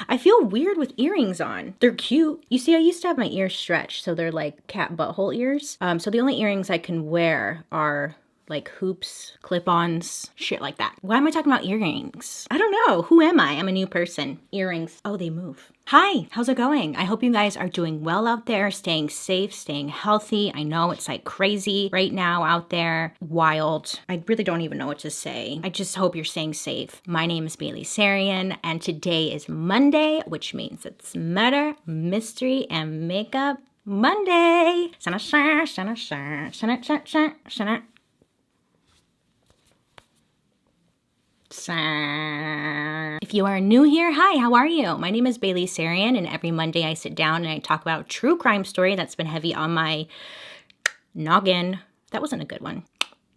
I feel weird with earrings on. They're cute. You see, I used to have my ears stretched, so they're like cat butthole ears. So the only earrings I can wear are like hoops, clip-ons, shit like that. Why am I talking about earrings? I don't know. Who am I? I'm a new person. Earrings. Oh, they move. Hi, how's it going? I hope you guys are doing well out there, staying safe, staying healthy. I know it's like crazy right now out there. Wild. I really don't even know what to say. I just hope you're staying safe. My name is Belle Sarian, and today is Monday, which means it's Murder, Mystery, and Makeup Monday. If you are new here, hi, how are you? My name is Belle Sarian, and every Monday I sit down and I talk about a true crime story that's been heavy on my noggin. That wasn't a good one.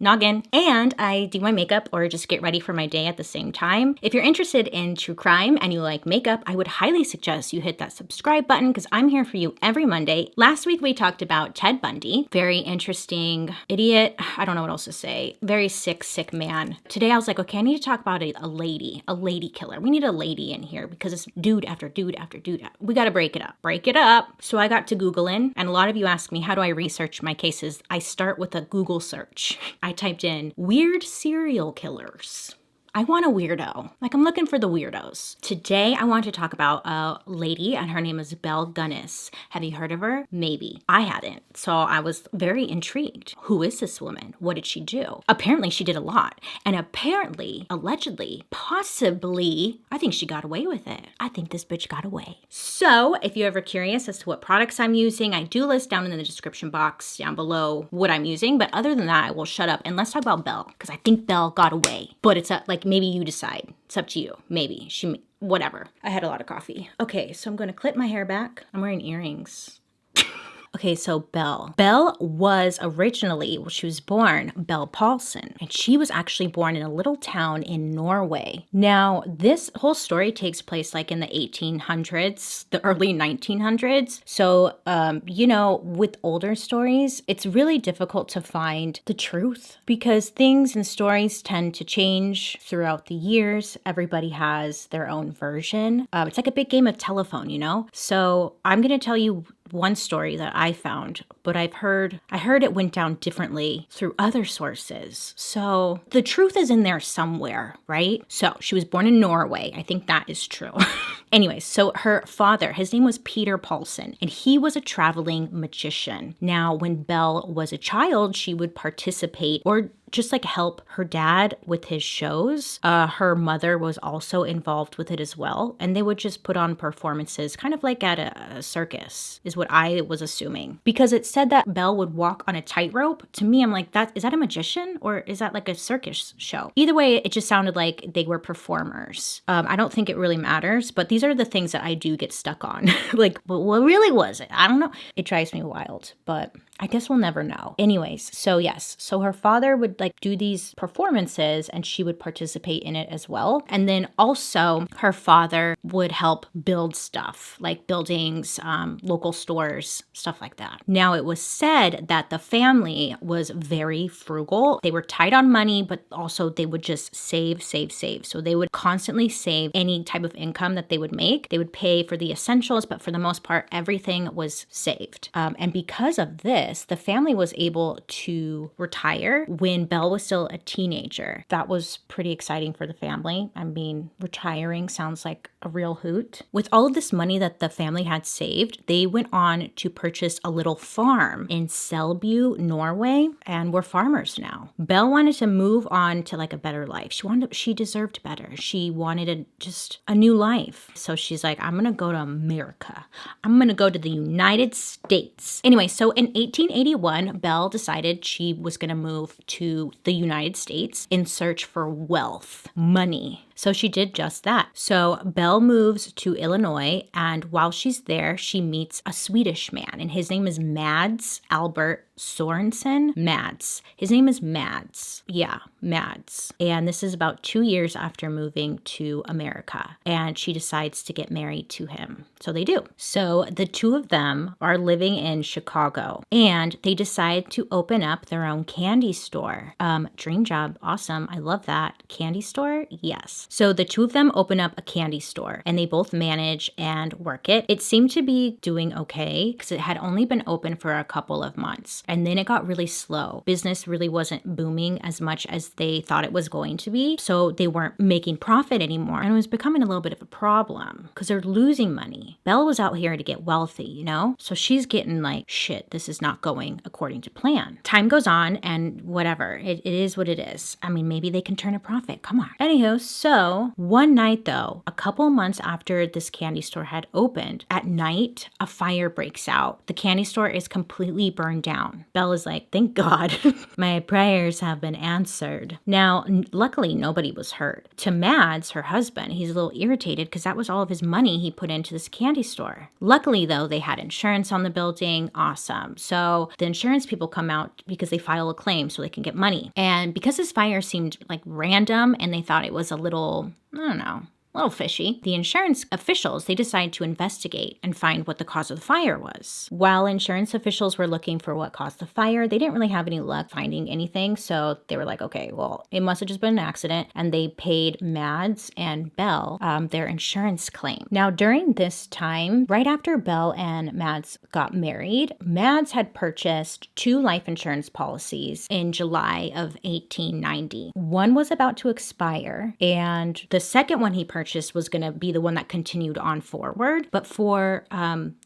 Noggin. And I do my makeup or just get ready for my day at the same time. If you're interested in true crime and you like makeup, I would highly suggest you hit that subscribe button because I'm here for you every Monday. Last week we talked about Ted Bundy. Very interesting idiot. I don't know what else to say. Very sick man. Today I was like, okay, I need to talk about a lady killer. We need a lady in here because it's dude after dude after dude. We got to break it up. Break it up. So I got to Googling, and a lot of you ask me, how do I research my cases? I start with a Google search. I typed in weird serial killers. I want a weirdo. Like, I'm looking for the weirdos. Today, I want to talk about a lady, and her name is Belle Gunness. Have you heard of her? Maybe. I hadn't. So I was very intrigued. Who is this woman? What did she do? Apparently, she did a lot. And apparently, allegedly, possibly, I think she got away with it. I think this bitch got away. So if you're ever curious as to what products I'm using, I do list down in the description box down below what I'm using. But other than that, I will shut up and let's talk about Belle, because I think Belle got away. But it's like, maybe you decide. It's up to you. Maybe. Whatever. I had a lot of coffee. Okay, so I'm going to clip my hair back. I'm wearing earrings. Okay, so Belle. Belle was originally, well, she was born Belle Paulsen, and she was actually born in a little town in Norway. Now, this whole story takes place like in the 1800s, the early 1900s. So, with older stories, it's really difficult to find the truth because things and stories tend to change throughout the years. Everybody has their own version. It's like a big game of telephone, you know? So I'm going to tell you one story that I found, but I heard it went down differently through other sources. So the truth is in there somewhere, right? So she was born in Norway. I think that is true. Anyways, so her father, his name was Peter Paulsen, and he was a traveling magician. Now, when Belle was a child, she would participate or just like help her dad with his shows. Her mother was also involved with it as well. And they would just put on performances kind of like at a circus is what I was assuming. Because it said that Belle would walk on a tightrope. To me, I'm like, is that a magician or is that like a circus show? Either way, it just sounded like they were performers. I don't think it really matters, but these are the things that I do get stuck on. Like, what really was it? I don't know. It drives me wild, but I guess we'll never know. Anyways, so yes. So her father would like do these performances and she would participate in it as well. And then also her father would help build stuff like buildings, local stores, stuff like that. Now it was said that the family was very frugal. They were tight on money, but also they would just save. So they would constantly save any type of income that they would make. They would pay for the essentials, but for the most part, everything was saved. And because of this, the family was able to retire when Belle was still a teenager. That was pretty exciting for the family. I mean, retiring sounds like a real hoot. With all of this money that the family had saved, they went on to purchase a little farm in Selbu, Norway, and were farmers now. Belle wanted to move on to like a better life. She deserved better. She wanted just a new life. So she's like, I'm gonna go to America. I'm gonna go to the United States. Anyway, so in 1881, Belle decided she was gonna move to the United States in search for wealth, money. So she did just that. So Belle moves to Illinois, and while she's there, she meets a Swedish man, and his name is Mads Albert Sorensen? Mads. His name is Mads. Yeah, Mads. And this is about 2 years after moving to America. And she decides to get married to him. So they do. So the two of them are living in Chicago. And they decide to open up their own candy store. Dream job. Awesome. I love that. Candy store? Yes. So the two of them open up a candy store. And they both manage and work it. It seemed to be doing okay because it had only been open for a couple of months. And then it got really slow. Business really wasn't booming as much as they thought it was going to be. So they weren't making profit anymore. And it was becoming a little bit of a problem because they're losing money. Belle was out here to get wealthy, you know? So she's getting like, shit, this is not going according to plan. Time goes on and whatever. It is what it is. I mean, maybe they can turn a profit. Come on. Anywho, so one night though, a couple months after this candy store had opened, at night, a fire breaks out. The candy store is completely burned down. Belle is like, thank God, my prayers have been answered. Now, luckily, nobody was hurt. To Mads, her husband, he's a little irritated because that was all of his money he put into this candy store. Luckily, though, they had insurance on the building. Awesome. So the insurance people come out because they file a claim so they can get money. And because this fire seemed like random and they thought it was a little, I don't know, a little fishy, the insurance officials, they decided to investigate and find what the cause of the fire was. While insurance officials were looking for what caused the fire, they didn't really have any luck finding anything. So they were like, okay, well, it must have just been an accident. And they paid Mads and Belle their insurance claim. Now, during this time, right after Belle and Mads got married, Mads had purchased 2 life insurance policies in July of 1890. One was about to expire, and the second one he purchased was going to be the one that continued on forward. But for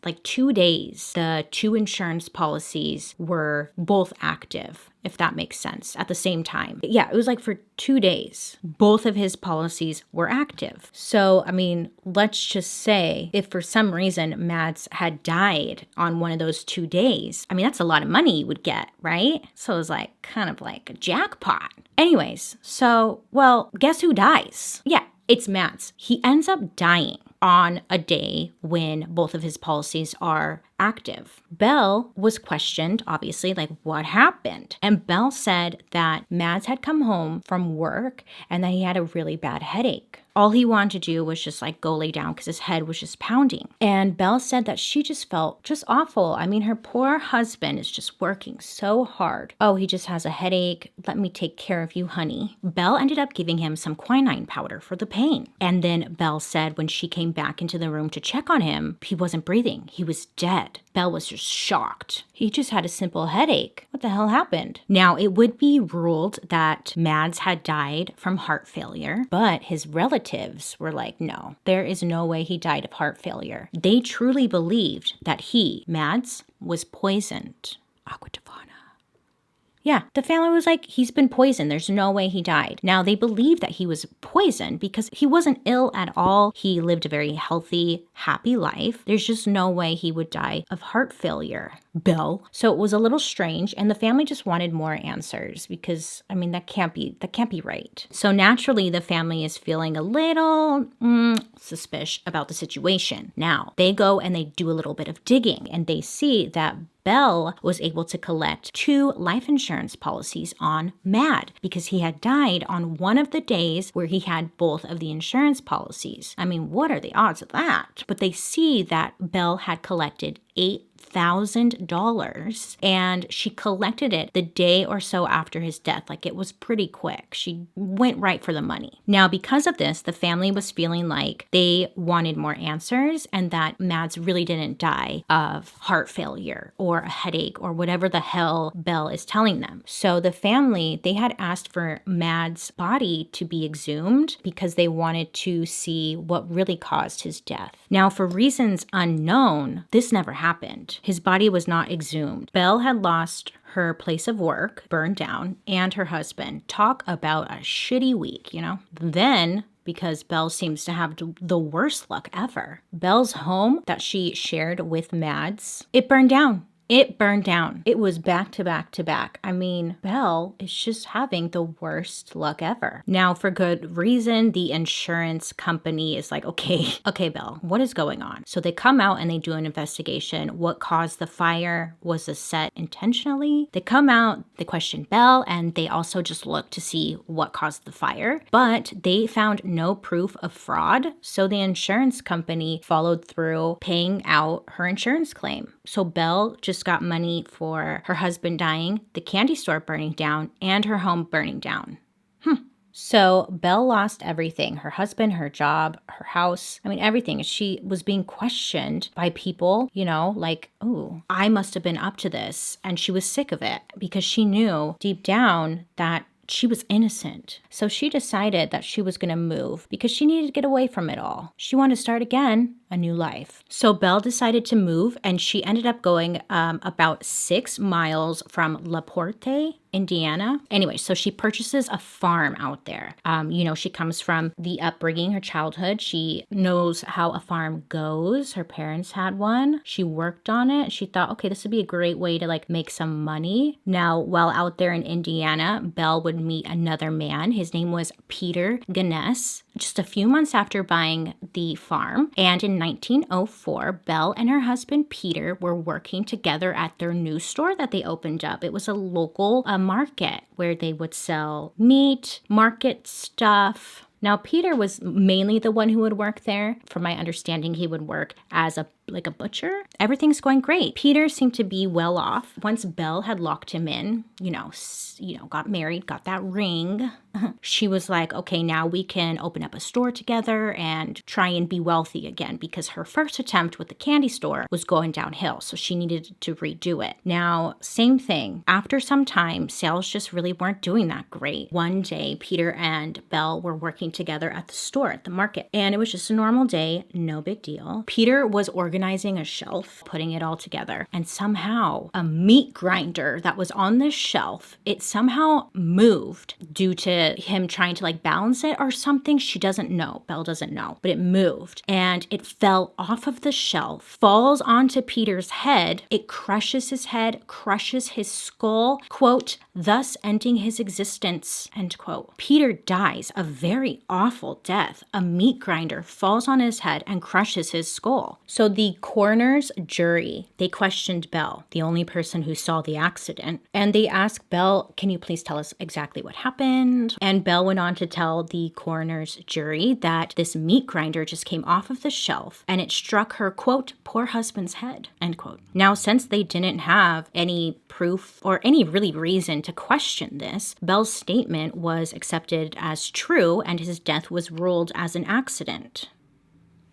like 2 days, the 2 insurance policies were both active, if that makes sense, at the same time. Yeah, it was like for 2 days, both of his policies were active. So, I mean, let's just say if for some reason Mads had died on one of those 2 days, I mean, that's a lot of money you would get, right? So it was like kind of like a jackpot. Anyways, so, well, guess who dies? Yeah, it's Mads. He ends up dying on a day when both of his policies are active. Belle was questioned, obviously, like what happened? And Belle said that Mads had come home from work and that he had a really bad headache. All he wanted to do was just like go lay down because his head was just pounding. And Belle said that she just felt just awful. I mean, her poor husband is just working so hard. Oh, he just has a headache. Let me take care of you, honey. Belle ended up giving him some quinine powder for the pain. And then Belle said when she came back into the room to check on him, he wasn't breathing. He was dead. Belle was just shocked. He just had a simple headache. What the hell happened? Now, it would be ruled that Mads had died from heart failure, but his relatives were like, no, there is no way he died of heart failure. They truly believed that he, Mads, was poisoned. Aqua Tofana. Yeah, the family was like, he's been poisoned. There's no way he died. Now, they believe that he was poisoned because he wasn't ill at all. He lived a very healthy, happy life. There's just no way he would die of heart failure. Belle. So it was a little strange, and the family just wanted more answers because, I mean, that can't be right. So naturally, the family is feeling a little suspicious about the situation. Now, they go and they do a little bit of digging, and they see that Belle was able to collect 2 life insurance policies on Mads because he had died on one of the days where he had both of the insurance policies. I mean, what are the odds of that? But they see that Belle had collected $8,000 and she collected it the day or so after his death. Like, it was pretty quick. She went right for the money. Now, because of this, the family was feeling like they wanted more answers and that Mads really didn't die of heart failure or a headache or whatever the hell Belle is telling them. So the family, they had asked for Mads' body to be exhumed because they wanted to see what really caused his death. Now, for reasons unknown, this never happened. His body was not exhumed. Belle had lost her place of work, burned down, and her husband. Talk about a shitty week, you know? Then, because Belle seems to have the worst luck ever, Belle's home that she shared with Mads, it burned down. It burned down. It was back to back to back. I mean, Belle is just having the worst luck ever. Now, for good reason, the insurance company is like, okay, Belle, what is going on? So they come out and they do an investigation. What caused the fire? Was the set intentionally? They come out, they question Belle, and they also just look to see what caused the fire. But they found no proof of fraud. So the insurance company followed through paying out her insurance claim. So Belle just got money for her husband dying, the candy store burning down, and her home burning down. So Belle lost everything, her husband, her job, her house. I mean, everything. She was being questioned by people, like, oh, I must have been up to this. And she was sick of it because she knew deep down that she was innocent. So she decided that she was going to move because she needed to get away from it all. She wanted to start again, a new life. So Belle decided to move, and she ended up going about 6 miles from La Porte, Indiana. Anyway, so she purchases a farm out there. She comes from the upbringing, her childhood. She knows how a farm goes. Her parents had one. She worked on it. She thought, okay, this would be a great way to make some money. Now, while out there in Indiana, Belle would meet another man. His name was Peter Gunness, just a few months after buying the farm. And in 1904, Belle and her husband Peter were working together at their new store that they opened up. It was a local market where they would sell meat, market stuff. Now, Peter was mainly the one who would work there. From my understanding, he would work as a butcher. Everything's going great. Peter seemed to be well off. Once Belle had locked him in, got married, got that ring, she was like, okay, now we can open up a store together and try and be wealthy again, because her first attempt with the candy store was going downhill. So she needed to redo it. Now, same thing. After some time, sales just really weren't doing that great. One day, Peter and Belle were working together at the store, at the market, and it was just a normal day, no big deal. Peter was organizing a shelf, putting it all together, and somehow a meat grinder that was on this shelf, it somehow moved due to him trying to balance it or something. She doesn't know. Belle doesn't know, but it moved and it fell off of the shelf, falls onto Peter's head. It crushes his head, crushes his skull, quote, thus ending his existence, end quote. Peter dies a very awful death. A meat grinder falls on his head and crushes his skull. So the coroner's jury, they questioned Belle, the only person who saw the accident, and they asked Belle, can you please tell us exactly what happened? And Belle went on to tell the coroner's jury that this meat grinder just came off of the shelf and it struck her, quote, poor husband's head, end quote. Now, since they didn't have any proof or any really reason to question this, Belle's statement was accepted as true and his death was ruled as an accident.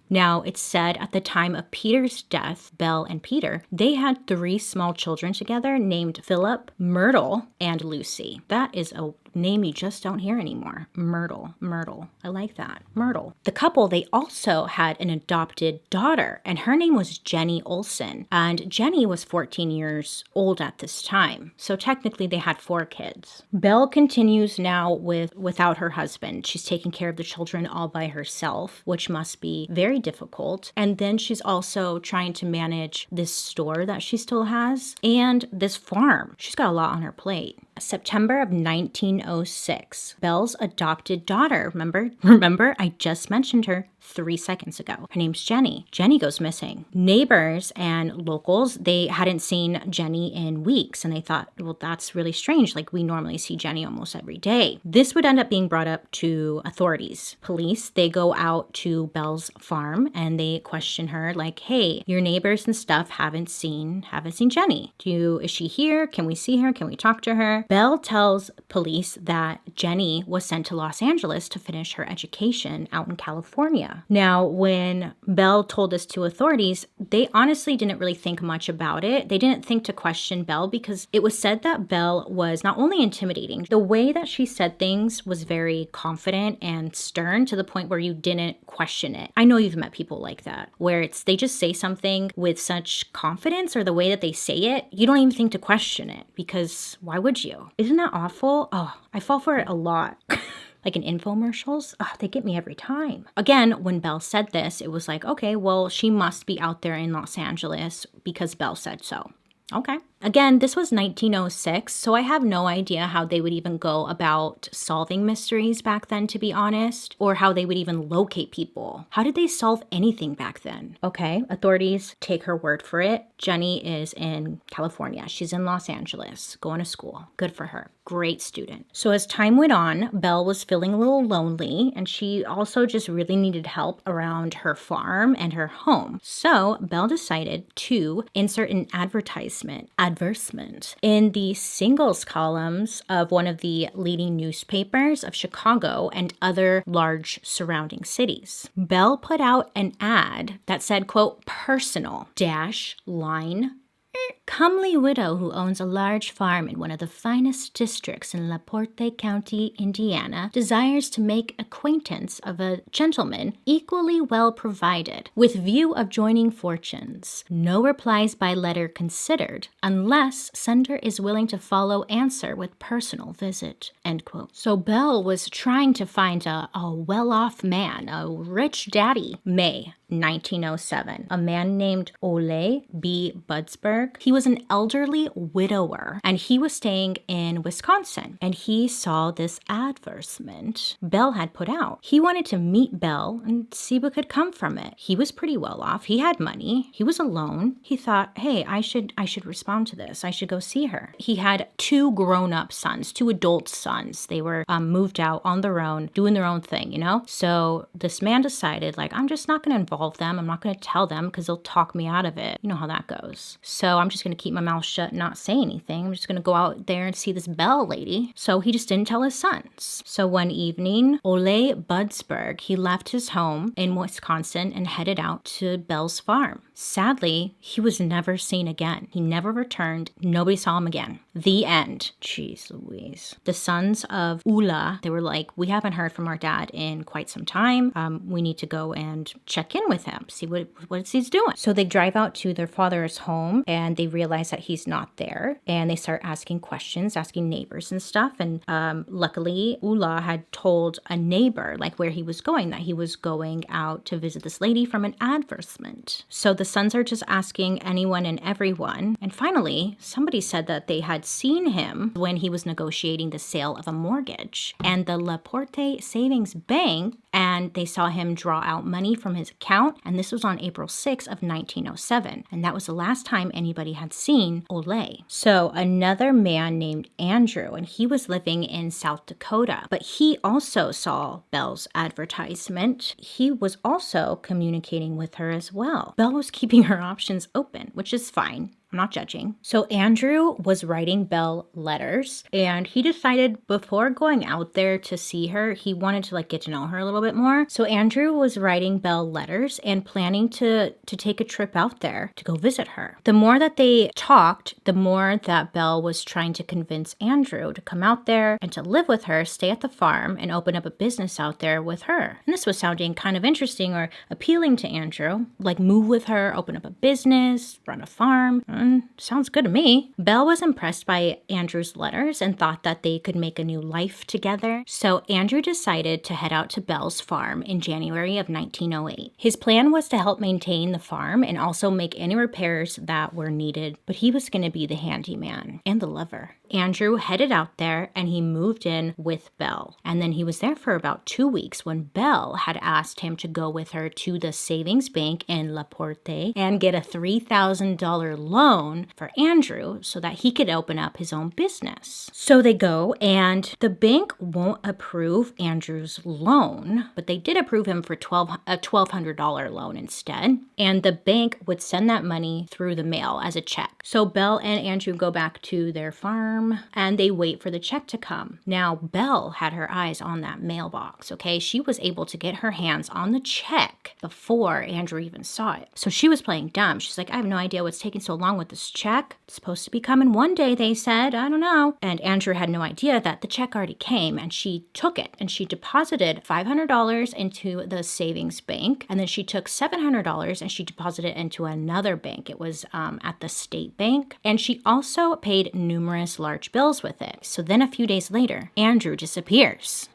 Now, it's said at the time of Peter's death, Belle and Peter, they had 3 small children together named Philip, Myrtle, and Lucy. That is a name you just don't hear anymore. Myrtle. I like that. Myrtle. The couple, they also had an adopted daughter, and her name was Jenny Olson. And Jenny was 14 years old at this time. So technically they had 4 kids. Belle continues now without her husband. She's taking care of the children all by herself, which must be very difficult. And then she's also trying to manage this store that she still has and this farm. She's got a lot on her plate. September of 1906, Belle's adopted daughter, remember I just mentioned her 3 seconds ago. Her name's Jenny. Jenny goes missing. Neighbors and locals, they hadn't seen Jenny in weeks, and they thought, well, that's really strange. We normally see Jenny almost every day. This would end up being brought up to authorities. Police, they go out to Belle's farm and they question her hey, your neighbors and stuff haven't seen Jenny. Is she here? Can we see her? Can we talk to her? Belle tells police that Jenny was sent to Los Angeles to finish her education out in California. Now, when Belle told this to authorities, they honestly didn't really think much about it. They didn't think to question Belle because it was said that Belle was not only intimidating, the way that she said things was very confident and stern to the point where you didn't question it. I know you've met people like that, where they just say something with such confidence, or the way that they say it, you don't even think to question it, because why would you? Isn't that awful? Oh, I fall for it a lot. In infomercials, they get me every time. Again, when Belle said this, it was okay, well, she must be out there in Los Angeles because Belle said so. Okay. Again, this was 1906, so I have no idea how they would even go about solving mysteries back then, to be honest, or how they would even locate people. How did they solve anything back then? Okay, authorities take her word for it. Jenny is in California. She's in Los Angeles, going to school. Good for her. Great student. So as time went on, Belle was feeling a little lonely, and she also just really needed help around her farm and her home. So Belle decided to insert an advertisement in the singles columns of one of the leading newspapers of Chicago and other large surrounding cities. Belle put out an ad that said, quote, personal dash line comely widow who owns a large farm in one of the finest districts in LaPorte County, Indiana, desires to make acquaintance of a gentleman equally well provided, with view of joining fortunes. No replies by letter considered, unless sender is willing to follow answer with personal visit. End quote. So Belle was trying to find a well-off man, a rich daddy. May 1907, a man named Ole B. Budsberg. He was an elderly widower, and he was staying in Wisconsin, and he saw this advertisement Belle had put out. He wanted to meet Belle and see what could come from it. He was pretty well off. He had money. He was alone. He thought, hey, I should respond to this. I should go see her. He had 2 grown-up sons, 2 adult sons. They were moved out on their own, doing their own thing, you know? So this man decided, like, I'm just not going to involve them. I'm not going to tell them because they'll talk me out of it. You know how that goes. So I'm just going to keep my mouth shut and not say anything. I'm just going to go out there and see this Belle lady. So he just didn't tell his sons. So one evening, Ole Budsberg, he left his home in Wisconsin and headed out to Belle's farm. Sadly, he was never seen again. He never returned. Nobody saw him again. The end. Jeez Louise. The sons of Ulla, they were like, we haven't heard from our dad in quite some time. We need to go and check in with him, see what he's doing. So they drive out to their father's home, and they realize that he's not there. And they start asking questions, asking neighbors and stuff. And luckily, Ulla had told a neighbor, like, where he was going, that he was going out to visit this lady from an advertisement. So the sons are just asking anyone and everyone. And finally, somebody said that they had seen him when he was negotiating the sale of a mortgage and the LaPorte Savings Bank, and they saw him draw out money from his account. And this was on April 6th of 1907. And that was the last time anybody had seen Ole. So another man named Andrew, and he was living in South Dakota, but he also saw Belle's advertisement. He was also communicating with her as well. Belle was keeping her options open, which is fine. I'm not judging. So Andrew was writing Belle letters, and he decided before going out there to see her, he wanted to, like, get to know her a little bit more. So Andrew was writing Belle letters and planning to take a trip out there to go visit her. The more that they talked, the more that Belle was trying to convince Andrew to come out there and to live with her, stay at the farm, and open up a business out there with her. And this was sounding kind of interesting or appealing to Andrew, like move with her, open up a business, run a farm. Sounds good to me. Belle was impressed by Andrew's letters and thought that they could make a new life together. So Andrew decided to head out to Belle's farm in January of 1908. His plan was to help maintain the farm and also make any repairs that were needed, but he was going to be the handyman and the lover. Andrew headed out there and he moved in with Belle. And then he was there for about 2 weeks when Belle had asked him to go with her to the savings bank in LaPorte and get a $3,000 loan for Andrew so that he could open up his own business. So they go, and the bank won't approve Andrew's loan, but they did approve him for a $1,200 loan instead. And the bank would send that money through the mail as a check. So Belle and Andrew go back to their farm and they wait for the check to come. Now, Belle had her eyes on that mailbox, okay? She was able to get her hands on the check before Andrew even saw it. So she was playing dumb. She's like, I have no idea what's taking so long with this check. It's supposed to be coming one day, they said. I don't know. And Andrew had no idea that the check already came, and she took it and she deposited $500 into the savings bank. And then she took $700 and she deposited it into another bank. It was at the state bank. And she also paid numerous large bills with it. So then a few days later, Andrew disappears.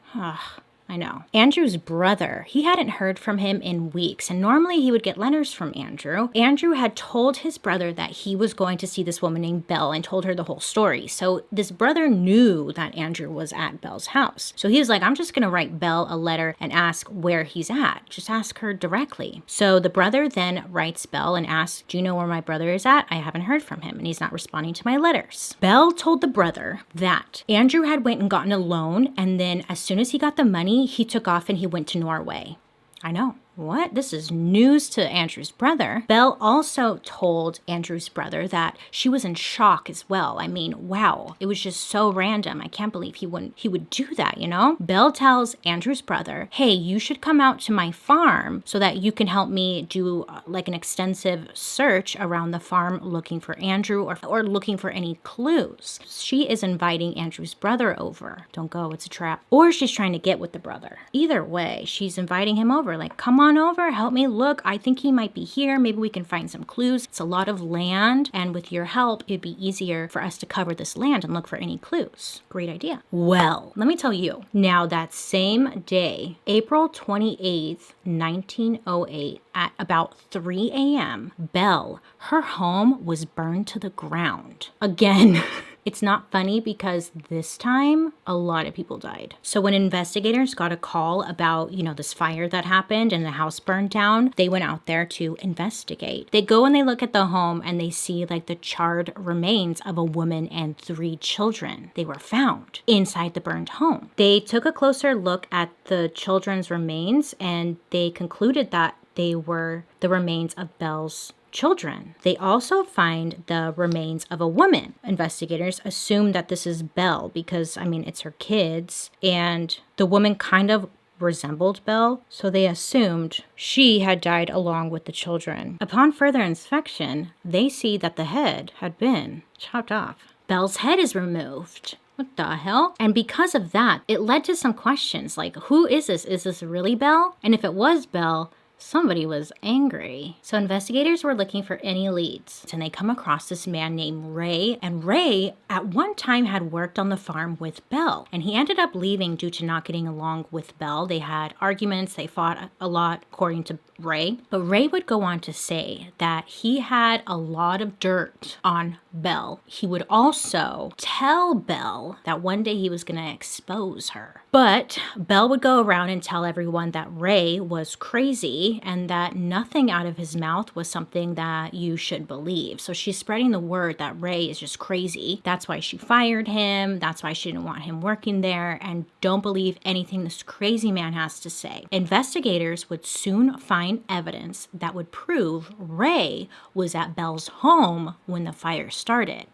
I know. Andrew's brother, he hadn't heard from him in weeks, and normally he would get letters from Andrew. Andrew had told his brother that he was going to see this woman named Belle and told her the whole story. So this brother knew that Andrew was at Belle's house. So he was like, I'm just going to write Belle a letter and ask where he's at. Just ask her directly. So the brother then writes Belle and asks, do you know where my brother is at? I haven't heard from him and he's not responding to my letters. Belle told the brother that Andrew had went and gotten a loan, and then as soon as he got the money, he took off and he went to Norway. I know. What? This is news to Andrew's brother. Belle also told Andrew's brother that she was in shock as well. I mean, wow. It was just so random. I can't believe he would do that, you know? Belle tells Andrew's brother, hey, you should come out to my farm so that you can help me do like an extensive search around the farm looking for Andrew or looking for any clues. She is inviting Andrew's brother over. Don't go, it's a trap. Or she's trying to get with the brother. Either way, she's inviting him over, like, come on over, help me look. I think he might be here. Maybe we can find some clues. It's a lot of land, and with your help, it'd be easier for us to cover this land and look for any clues. Great idea. Well, let me tell you. Now, that same day, April 28th, 1908, at about 3 a.m., Belle, her home was burned to the ground. Again, it's not funny because this time a lot of people died. So when investigators got a call about, this fire that happened and the house burned down, they went out there to investigate. They go and they look at the home and they see like the charred remains of a woman and 3 children. They were found inside the burned home. They took a closer look at the children's remains and they concluded that they were the remains of Belle's children. They also find the remains of a woman. Investigators assume that this is Belle because, it's her kids, and the woman kind of resembled Belle, so they assumed she had died along with the children. Upon further inspection, they see that the head had been chopped off. Belle's head is removed. What the hell? And because of that, it led to some questions like, who is this? Is this really Belle? And if it was Belle, somebody was angry. So investigators were looking for any leads, and they come across this man named Ray. And Ray at one time had worked on the farm with Belle, and he ended up leaving due to not getting along with Belle. They had arguments, they fought a lot according to Ray. But Ray would go on to say that he had a lot of dirt on Belle. He would also tell Belle that one day he was going to expose her. But Belle would go around and tell everyone that Ray was crazy and that nothing out of his mouth was something that you should believe. So she's spreading the word that Ray is just crazy. That's why she fired him. That's why she didn't want him working there. And don't believe anything this crazy man has to say. Investigators would soon find evidence that would prove Ray was at Belle's home when the fire started.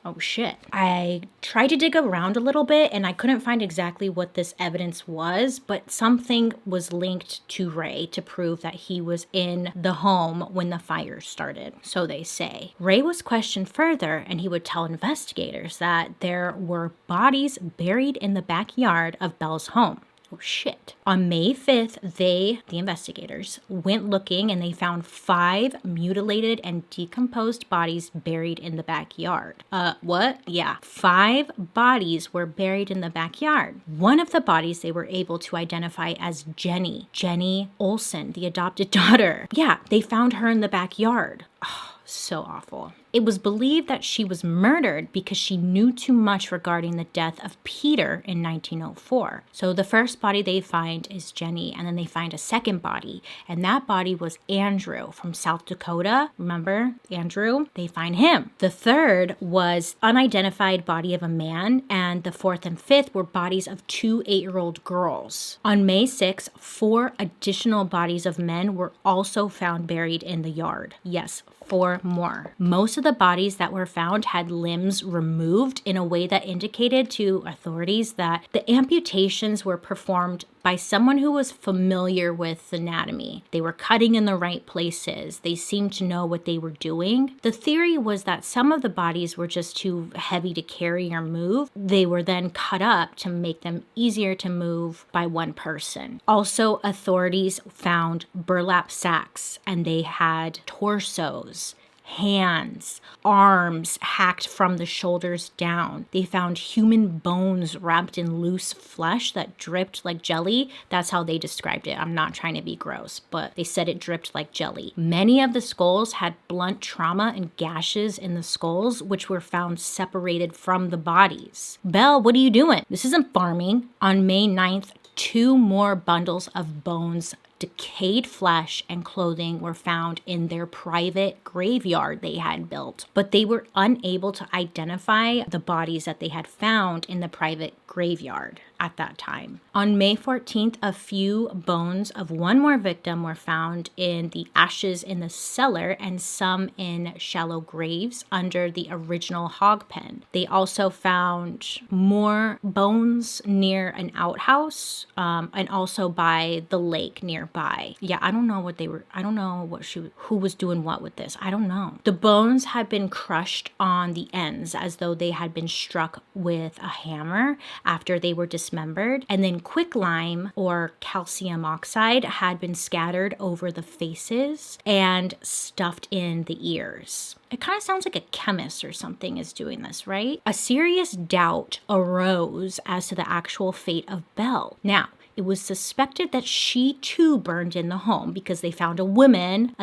Oh shit. I tried to dig around a little bit and I couldn't find exactly what this evidence was, but something was linked to Ray to prove that he was in the home when the fire started, so they say. Ray was questioned further and he would tell investigators that there were bodies buried in the backyard of Belle's home. Oh shit. On May 5th, the investigators, went looking and they found 5 mutilated and decomposed bodies buried in the backyard. What? Yeah. 5 bodies were buried in the backyard. One of the bodies they were able to identify as Jenny Olsen, the adopted daughter. Yeah, they found her in the backyard. Oh, so awful. It was believed that she was murdered because she knew too much regarding the death of Peter in 1904. So the first body they find is Jenny, and then they find a second body, and that body was Andrew from South Dakota. Remember Andrew? They find him. The third was unidentified body of a man, and the 4th and 5th were bodies of 2 8-year-old girls. On May 6th, 4 additional bodies of men were also found buried in the yard. Yes, 4 more. Most of the bodies that were found had limbs removed in a way that indicated to authorities that the amputations were performed by someone who was familiar with anatomy. They were cutting in the right places. They seemed to know what they were doing. The theory was that some of the bodies were just too heavy to carry or move. They were then cut up to make them easier to move by one person. Also, authorities found burlap sacks and they had torsos, hands, arms hacked from the shoulders down. They found human bones wrapped in loose flesh that dripped like jelly. That's how they described it. I'm not trying to be gross, but they said it dripped like jelly. Many of the skulls had blunt trauma and gashes in the skulls, which were found separated from the bodies. Belle, what are you doing? This isn't farming. On May 9th, 2 more bundles of bones, decayed flesh, and clothing were found in their private graveyard they had built, but they were unable to identify the bodies that they had found in the private graveyard at that time. On May 14th, a few bones of one more victim were found in the ashes in the cellar and some in shallow graves under the original hog pen. They also found more bones near an outhouse and also by the lake nearby. Yeah, I don't know what they were. I don't know who was doing what with this. I don't know. The bones had been crushed on the ends as though they had been struck with a hammer after they were dismembered, and then quicklime or calcium oxide had been scattered over the faces and stuffed in the ears. It kind of sounds like a chemist or something is doing this, right? A serious doubt arose as to the actual fate of Belle. Now, it was suspected that she too burned in the home because they found a lady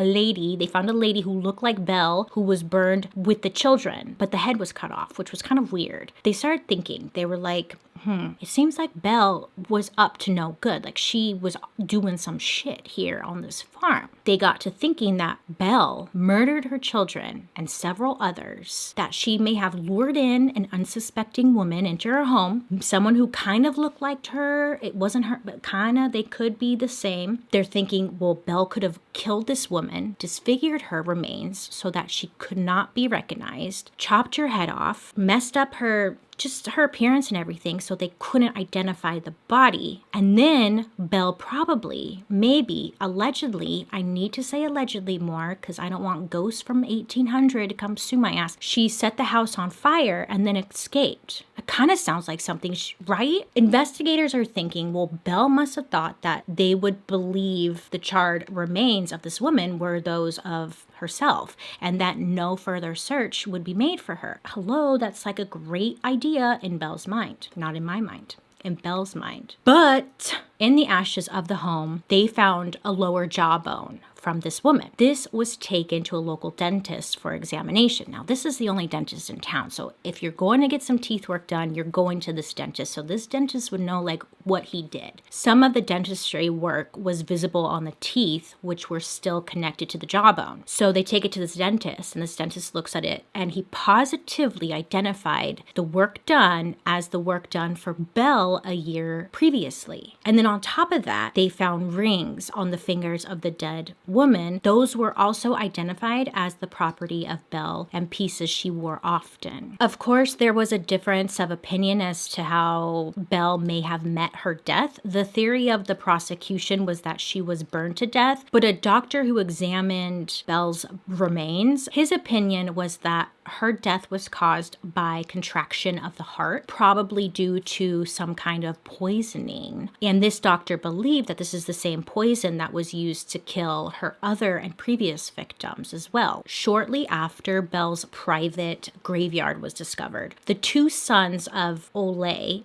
who looked like Belle who was burned with the children, but the head was cut off, which was kind of weird. They started thinking, they were like, it seems like Belle was up to no good. Like she was doing some shit here on this farm. They got to thinking that Belle murdered her children and several others, that she may have lured in an unsuspecting woman into her home, someone who kind of looked like her. It wasn't her, but kind of, they could be the same. They're thinking, well, Belle could have killed this woman, disfigured her remains so that she could not be recognized, chopped her head off, messed up her appearance and everything so they couldn't identify the body. And then Belle probably, maybe, allegedly, I need to say allegedly more because I don't want ghosts from 1800 to come sue my ass. She set the house on fire and then escaped. It kind of sounds like something, right? Investigators are thinking, well, Belle must have thought that they would believe the charred remains of this woman were those of herself and that no further search would be made for her. Hello, that's like a great idea in Belle's mind. Not in my mind. In Belle's mind. But in the ashes of the home, they found a lower jawbone from this woman. This was taken to a local dentist for examination. Now, this is the only dentist in town. So if you're going to get some teeth work done, you're going to this dentist. So this dentist would know like what he did. Some of the dentistry work was visible on the teeth, which were still connected to the jawbone. So they take it to this dentist and this dentist looks at it and he positively identified the work done as the work done for Belle a year previously. And then on top of that, they found rings on the fingers of the dead woman. Those were also identified as the property of Belle and pieces she wore often. Of course, there was a difference of opinion as to how Belle may have met her death. The theory of the prosecution was that she was burned to death, but a doctor who examined Belle's remains, his opinion was that her death was caused by contraction of the heart, probably due to some kind of poisoning. And this doctor believed that this is the same poison that was used to kill her other and previous victims as well. Shortly after Belle's private graveyard was discovered, the 2 sons of Ole,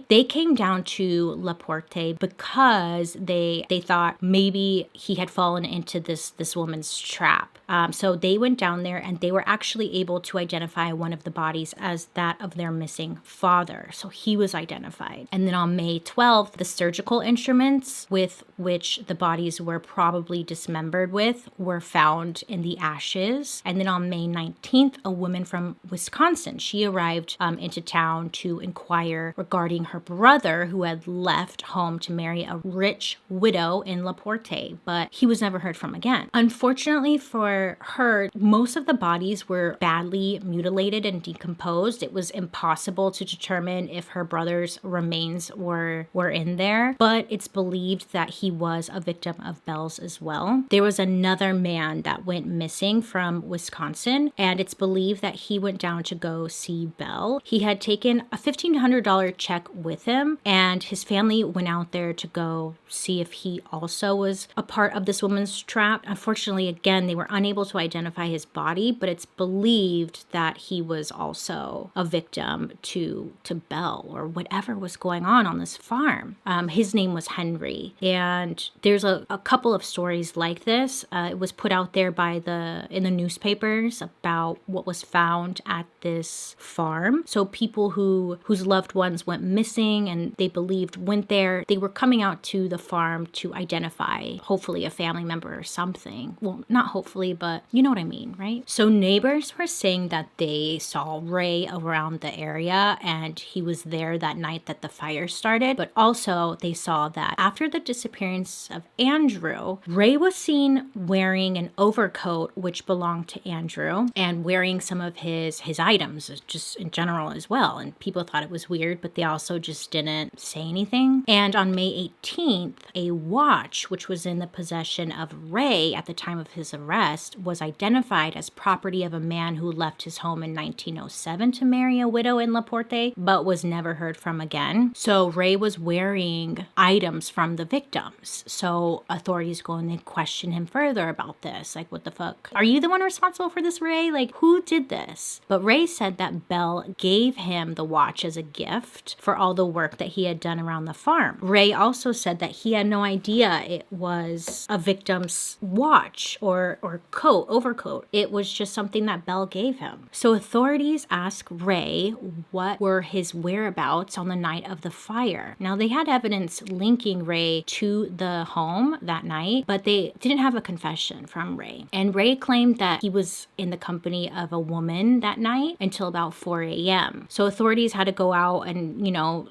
they came down to La Porte because they thought maybe he had fallen into this woman's trap. So they went down there and they were actually able to identify one of the bodies as that of their missing father. So he was identified. And then on May 12th, the surgical instruments with which the bodies were probably dismembered with were found in the ashes. And then on May 19th, a woman from Wisconsin, she arrived into town to inquire regarding her brother who had left home to marry a rich widow in La Porte, but he was never heard from again. Unfortunately for her, most of the bodies were badly mutilated and decomposed. It was impossible to determine if her brother's remains were in there, but it's believed that he was a victim of Belle's as well. There was another man that went missing from Wisconsin, and it's believed that he went down to go see Belle. He had taken a $1,500 color check with him, and his family went out there to go see if he also was a part of this woman's trap. Unfortunately, again, they were unable to identify his body, but it's believed that he was also a victim to Belle or whatever was going on this farm. His name was Henry, and there's a couple of stories like this. It was put out there in the newspapers about what was found at this farm. So people whose loved ones went missing and they believed went there, they were coming out to the farm to identify hopefully a family member or something. Well, not hopefully, but you know what I mean, right? So neighbors were saying that they saw Ray around the area and he was there that night that the fire started, but also they saw that after the disappearance of Andrew, Ray was seen wearing an overcoat which belonged to Andrew and wearing some of his items just in general as well. And people thought it was weird, but they also just didn't say anything. And on May 18th, a watch which was in the possession of Ray at the time of his arrest was identified as property of a man who left his home in 1907 to marry a widow in Laporte, but was never heard from again. So Ray was wearing items from the victims. So authorities go and they question him further about this. Like, what the fuck? Are you the one responsible for this, Ray? Like, who did this? But Ray said that Belle gave him the watch as a gift for all the work that he had done around the farm. Ray also said that he had no idea it was a victim's watch or coat, overcoat. It was just something that Belle gave him. So authorities asked Ray what were his whereabouts on the night of the fire. Now, they had evidence linking Ray to the home that night, but they didn't have a confession from Ray. And Ray claimed that he was in the company of a woman that night until about 4 a.m. So authorities had to go out and,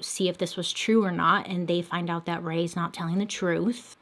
see if this was true or not, and they find out that Ray's not telling the truth.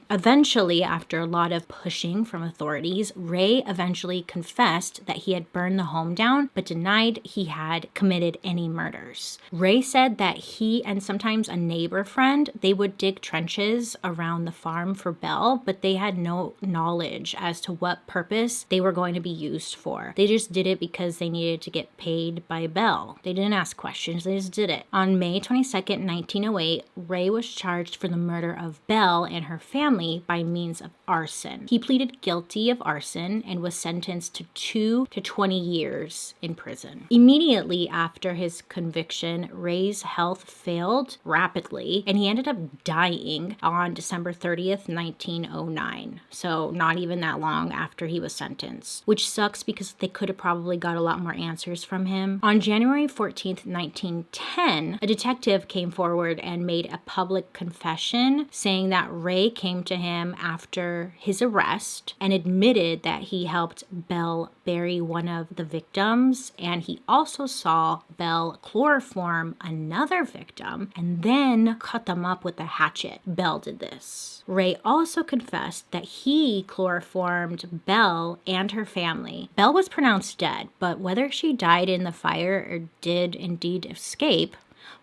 Eventually, after a lot of pushing from authorities, Ray eventually confessed that he had burned the home down, but denied he had committed any murders. Ray said that he and sometimes a neighbor friend, they would dig trenches around the farm for Belle, but they had no knowledge as to what purpose they were going to be used for. They just did it because they needed to get paid by Belle. They didn't ask questions, they just did it. On May 22nd, 1908, Ray was charged for the murder of Belle and her family by means of arson. He pleaded guilty of arson and was sentenced to 2 to 20 years in prison. Immediately after his conviction, Ray's health failed rapidly and he ended up dying on December 30th, 1909. So not even that long after he was sentenced, which sucks because they could have probably got a lot more answers from him. On January 14th, 1910, a detective came forward and made a public confession saying that Ray came to him after his arrest and admitted that he helped Belle bury one of the victims, and he also saw Belle chloroform another victim and then cut them up with a hatchet. Belle did this. Ray also confessed that he chloroformed Belle and her family. Belle was pronounced dead, but whether she died in the fire or did indeed escape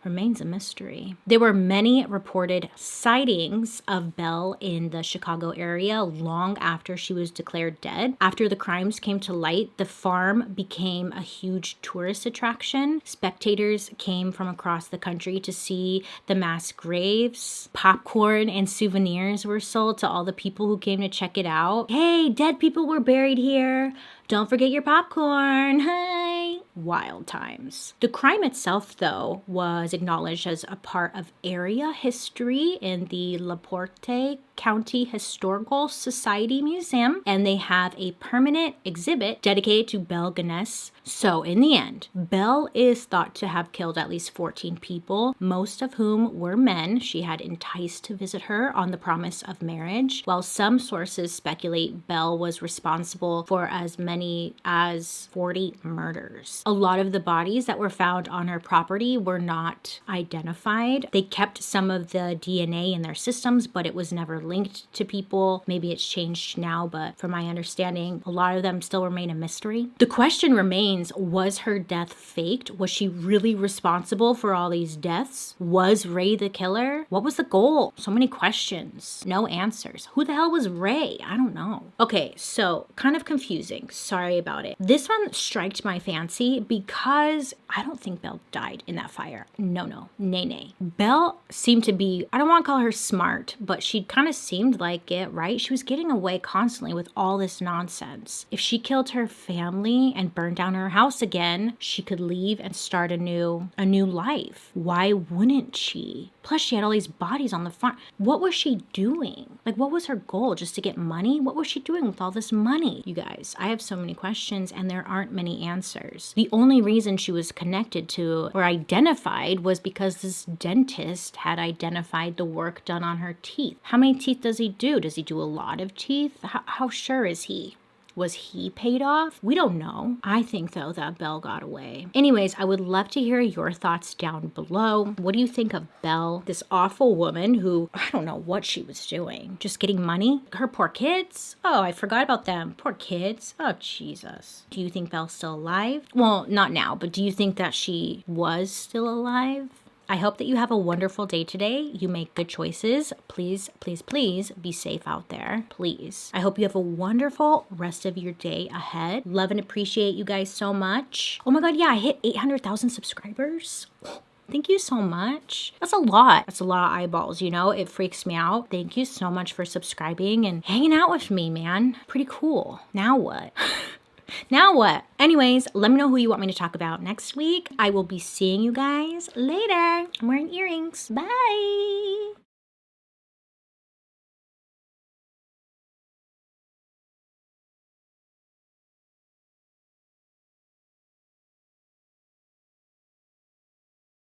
remains a mystery. There were many reported sightings of Belle in the Chicago area long after she was declared dead. After the crimes came to light, the farm became a huge tourist attraction. Spectators came from across the country to see the mass graves. Popcorn and souvenirs were sold to all the people who came to check it out. Hey, dead people were buried here. Don't forget your popcorn. Hi. Wild times. The crime itself, though, was acknowledged as a part of area history in the Laporte County Historical Society Museum, and they have a permanent exhibit dedicated to Belle Gunness. So in the end, Belle is thought to have killed at least 14 people, most of whom were men she had enticed to visit her on the promise of marriage, while some sources speculate Belle was responsible for as many as 40 murders. A lot of the bodies that were found on her property were not identified. They kept some of the DNA in their systems, but it was never linked to people. Maybe it's changed now, but from my understanding, a lot of them still remain a mystery. The question remains, was her death faked? Was she really responsible for all these deaths? Was Ray the killer? What was the goal? So many questions, no answers. Who the hell was Ray? I don't know. Okay, so kind of confusing. Sorry about it. This one striked my fancy because I don't think Belle died in that fire. No. Nay. Belle seemed to be, I don't want to call her smart, but she kind of seemed like it, right? She was getting away constantly with all this nonsense. If she killed her family and burned down her house again, she could leave and start a new life. Why wouldn't she? Plus, she had all these bodies on the front. What was she doing? Like, what was her goal? Just to get money? What was she doing with all this money? You guys, I have so many questions and there aren't many answers. The only reason she was connected to or identified was because this dentist had identified the work done on her teeth. How many teeth does he do? Does he do a lot of teeth? How sure is he? Was he paid off? We don't know. I think, though, that Belle got away. Anyways, I would love to hear your thoughts down below. What do you think of Belle? This awful woman who, I don't know what she was doing. Just getting money? Her poor kids? Oh, I forgot about them. Poor kids. Oh, Jesus. Do you think Belle's still alive? Well, not now, but do you think that she was still alive? I hope that you have a wonderful day today. You make good choices. Please be safe out there. Please. I hope you have a wonderful rest of your day ahead. Love and appreciate you guys so much. Oh my God, yeah, I hit 800,000 subscribers. Thank you so much. That's a lot. That's a lot of eyeballs, you know? It freaks me out. Thank you so much for subscribing and hanging out with me, man. Pretty cool. Now what? Now what? Anyways, let me know who you want me to talk about next week. I will be seeing you guys later. I'm wearing earrings. Bye.